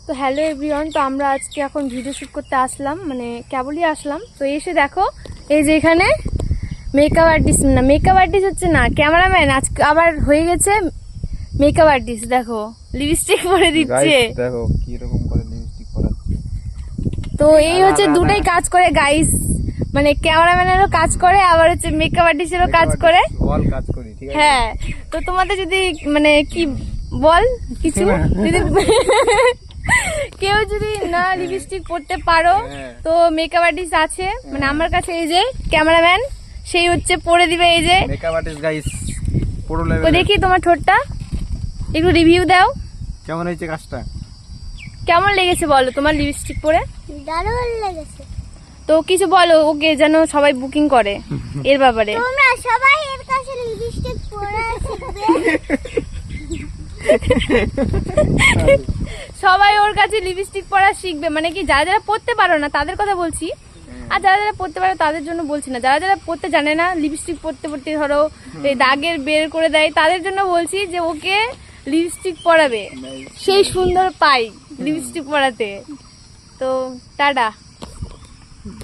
তো hello everyone, তো আমরা আজকে এখন ভিডিও শ্যুট করতে আসলাম, মানে কেবলই আসলাম। তো এসে দেখো এই যে এখানে মেকআপ আর্টিস্ট হচ্ছে না, ক্যামেরাম্যান আজকে আবার হয়ে গেছে মেকআপ আর্টিস্ট। দেখো লিপস্টিক পরে দিচ্ছে, দেখো কি রকম করে লিপস্টিক পরাচ্ছে। তো এই হচ্ছে দুটাই কাজ করে গাইস, মানে ক্যামেরাম্যানেরও কাজ করে আবার হচ্ছে মেকআপ আর্টিস্টেরও কাজ করে। অল কাজ করি, ঠিক আছে? হ্যাঁ, তো তোমাদের যদি মানে কি বল কিছু যদি কেউ যদি না লিপস্টিক পরতে পারো তো মেকআপ আর্টিস্ট আছে, মানে আমার কাছে এই যে ক্যামেরাম্যান, সেই হচ্ছে পরে দিবে। এই যে মেকআপ আর্টিস্ট গাইস, পুরো তো লেভেল। দেখি তোমার ঠোঁটটা একটু রিভিউ দাও, কেমন হয়েছে কাজটা? কেমন লেগেছে বলো তোমার লিপস্টিক পরে? দারুণ লেগেছে। তো কিছু বলো ওকে, যেন সবাই বুকিং করে এর ব্যাপারে। তোমরা সবাই এর কাছে লিপস্টিক পরে শিখবে। সবাই ওর কাছে লিপস্টিক পরা শিখবে, মানে কি যারা যারা পরতে পারো না তাদের কথা বলছি, আর যারা যারা পরতে পারো তাদের জন্য বলছি না। যারা যারা পরতে জানে না, লিপস্টিক পরতে পরতে ধরো এই দাগের বের করে দেয়, তাদের জন্য বলছি যে ওকে লিপস্টিক পরাবে, সেই সুন্দর পাই লিপস্টিক পরাতে। তো টাটা।